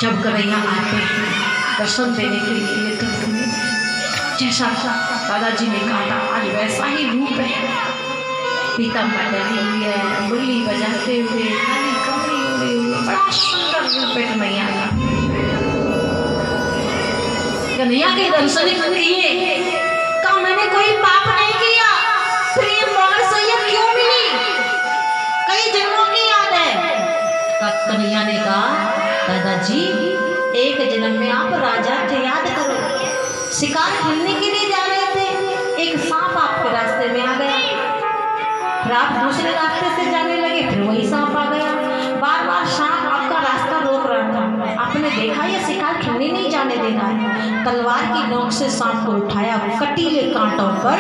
जब कन्हैया आते हैं दर्शन देने के लिए तो जैसा दादाजी ने कहा था आज वैसा ही रूप है। पीताम्बर डली हुई है, मुरली बजाते हुए, खाली कमरी हुए, बड़ा सुंदर रूप है कन्हैया का। कन्हैया के दर्शन किए, कहा मैंने कोई पाप नहीं किया, फिर ये मोहर सैयद क्यों मिली, कई जन्मों की याद है। कन्हैया ने कहा दादाजी एक जन्म में आप राजा थे, याद करो, शिकार खेलने के लिए जा रहे थे, एक सांप आपके रास्ते में आ गया, फिर आप दूसरे रास्ते से जाने लगे, फिर वही सांप आ गया, बार बार सांप आपका रास्ता रोक रहा था। आपने देखा ये शिकार खेलने नहीं जाने देना है, तलवार की नोक से सांप को उठाया, कटीले कांटों पर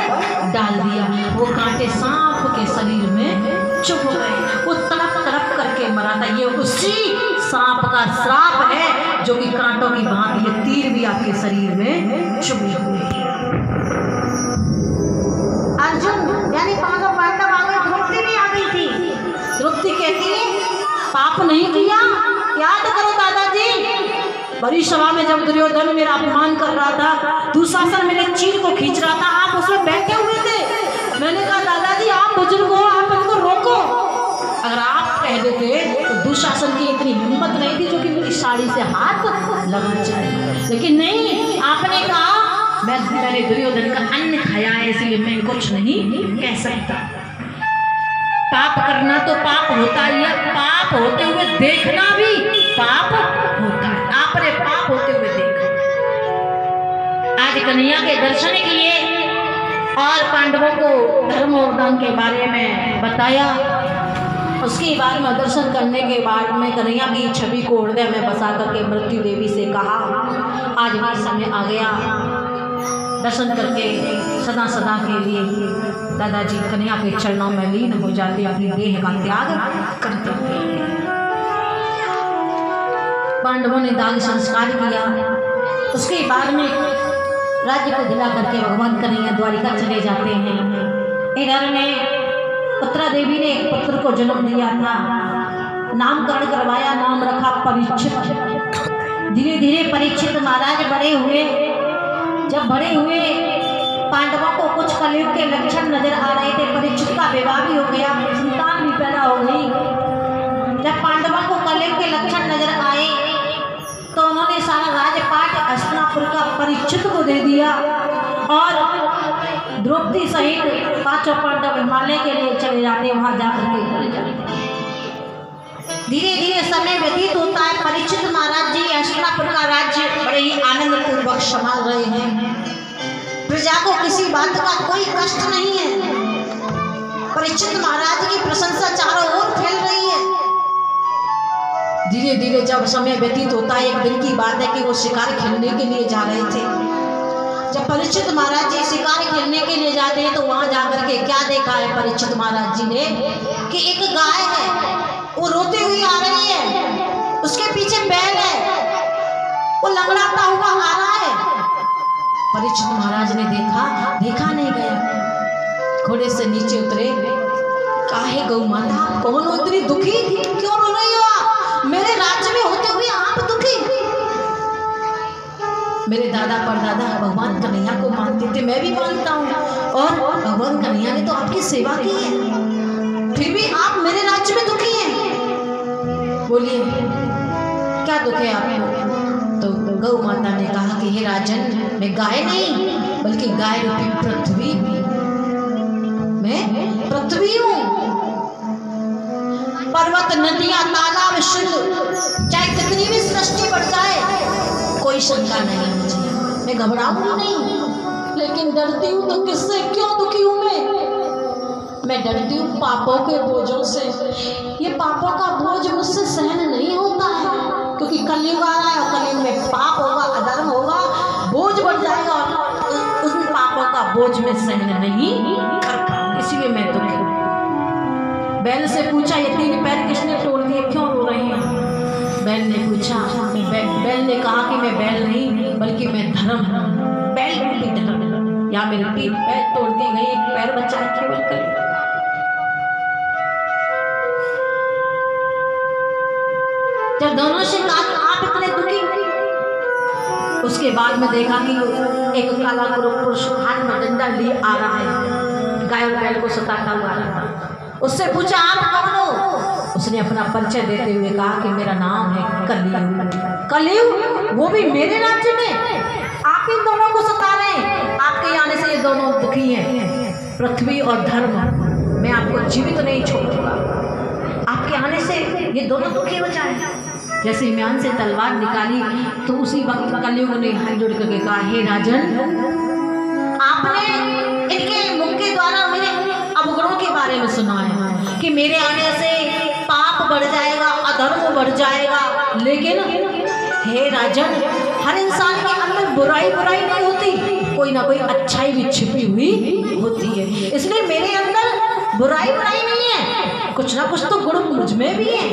डाल दिया, वो कांटे सांप के शरीर में चुभ गए, वो तड़प तड़प करके मरा था। ये उसी सांप का श्राप है जो कि कांटों की भांति ये तीर भी आपके शरीर में चुभे हुए हैं। अर्जुन यानी पांडव आ गए, द्रौपदी भी आ गई थी। द्रौपदी कहती है पाप नहीं किया, याद करो दादाजी, बड़ी सभा में जब दुर्योधन मेरा अपमान कर रहा था, दुशासन मेरे चीर को खींच रहा था, आप उसमें बैठे हुए थे। मैंने कहा दादाजी आप बुजुर्ग हो, आप इनको रोको, अगर आप कह देते तो दुशासन की इतनी हिम्मत नहीं थी जो कि मेरी साड़ी से हाथ लगा जाए, लेकिन नहीं, आपने कहा मैंने दुर्योधन का अन्न खाया है इसलिए मैं कुछ नहीं कह सकता। पाप करना तो पाप होता ही है, पाप होते हुए देखना भी पाप होता है, आपने पाप होते हुए देखा। आज कन्हैया के दर्शन किए और पांडवों को धर्म और दान के बारे में बताया। उसके बाद में दर्शन करने के बाद में कन्हैया की छवि को हृदय में बसा करके मृत्यु देवी से कहा आज भी समय आ गया, दर्शन करके सदा सदा के लिए दादाजी कन्हैया के चरणों में लीन हो जाते, अपनी देह का त्याग करते। पांडवों ने दाग संस्कार किया। उसके बाद में राज्य को दिला करके भगवान कन्हैया द्वारिका चले जाते हैं। इधर में उत्तरा देवी ने एक पुत्र को जन्म दिया था, नामकरण करवाया, नाम रखा परीक्षित। धीरे धीरे परीक्षित महाराज बड़े हुए, जब बड़े हुए पांडवों को कुछ कलयुग के लक्षण नजर आ रहे थे, परीक्षित का विवाह भी हो गया, संतान भी पैदा हो गई। जब पांडवों को कलयुग के लक्षण नजर आए तो उन्होंने सारा राजपाट हस्तिनापुर का परीक्षित को दे दिया और द्रौपदी सहित पांचों पांडव हिमालय के लिए चले जाते, वहां जाकर के धीरे धीरे समय व्यतीत होता है। परीक्षित महाराज जी हस्तिनापुर का राज्य बड़े ही आनंद पूर्वक संभाल रहे हैं, प्रजा को किसी बात का कोई कष्ट नहीं है। परीक्षित महाराज की प्रशंसा चारों ओर फैल रही है। धीरे धीरे जब समय व्यतीत होता है, एक दिन की बात है कि वो शिकार खेलने के लिए जा रहे थे। जब परीक्षित महाराज जी शिकार खेलने के लिए जाते हैं तो वहां जाकर के क्या देखा है परीक्षित महाराज जी ने कि एक गाय है, वो रोती हुई आ रही है, उसके पीछे बैल है, वो लंगड़ाता हुआ आ रहा है। परीक्षित महाराज ने देखा नहीं गया, घोड़े से नीचे उतरे, काहे गौ माता कौन हो, इतनी दुखी क्यों रो रही हो आप, मेरे राज्य में होते हुए आप दुखी। मेरे दादा परदादा भगवान कन्हैया को मानते थे, मैं भी मानता हूँ, और भगवान कन्हैया ने तो आपकी सेवा की है, फिर भी आप मेरे राज्य में दुखी हैं। बोलिए क्या दुख है आपको? तो गौ माता ने कहा कि हे राजन, मैं गाय नहीं बल्कि गाय रूपी पृथ्वी, मैं पृथ्वी हूँ। पर्वत नदियां तालाब शुद्ध, चाहे कितनी भी सृष्टि बढ़ जाए कोई शंका नहीं मुझे, मैं घबराऊंगी नहीं, लेकिन डरती हूँ तो किससे, क्यों दुखी हूँ मैं डरती हूँ पापों के बोझों से। ये पापों का बोझ मुझसे सहन नहीं होता है, क्योंकि कलयुग आ रहा है और कलयुग में पाप होगा, अधर्म होगा, बोझ बढ़ जाएगा और उन पापों का बोझ में सहन नहीं कर पाऊंगी, इसलिए मैं दुखी हूँ। बैल से पूछा ये तीन पैर किसने तोड़ दिए, क्यों रो रही हैं? बैल ने पूछा, बैल ने कहा कि मैं बैल नहीं बल्कि मैं धर्म हूँ, बैल रूपी धर्म, यहाँ मेरे तीन पैर तोड़ दिए गए, एक पैर बचा है केवल कलयुग। जब दोनों से कहा कि आप इतने दुखी, उसके बाद में देखा कि एक काला पुरुष हाथ में डंडा लिए आ रहा है, गाय और बैल को सताता हुआ आ रहा था। उससे पूछा आप कौन हो? उसने अपना परिचय देते हुए कहा कि मेरा नाम है कलयुग। कलयुग, वो भी मेरे राज्य में? आप इन दोनों को सता रहे हैं, आपके आने से ये दोनों दुखी हैं। पृथ्वी और धर्म, मैं आपको जीवित नहीं छोड़ूंगा, आपके आने से ये दोनों दुखी हो जाए। जैसे म्यान से तलवार निकाली तो उसी वक्त कलयुग ने हाथ जोड़ करके कहा, हे राजन, आपने इनके मुख के द्वारा मेरे अवगुणों के बारे में सुना है कि मेरे आने से पाप बढ़ जाएगा, अधर्म बढ़ जाएगा, लेकिन हे राजन, हर इंसान के अंदर बुराई नहीं होती, कोई ना कोई अच्छाई भी छिपी हुई होती है। इसलिए मेरे अंदर बुराई नहीं है, कुछ ना कुछ तो गुण मुझ में भी है।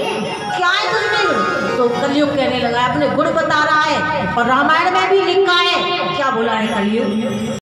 क्या है तुझ में गुण? तो कलयुग कहने लगा, अपने गुण बता रहा है और रामायण में भी लिखा है। क्या बोला है कलयुग?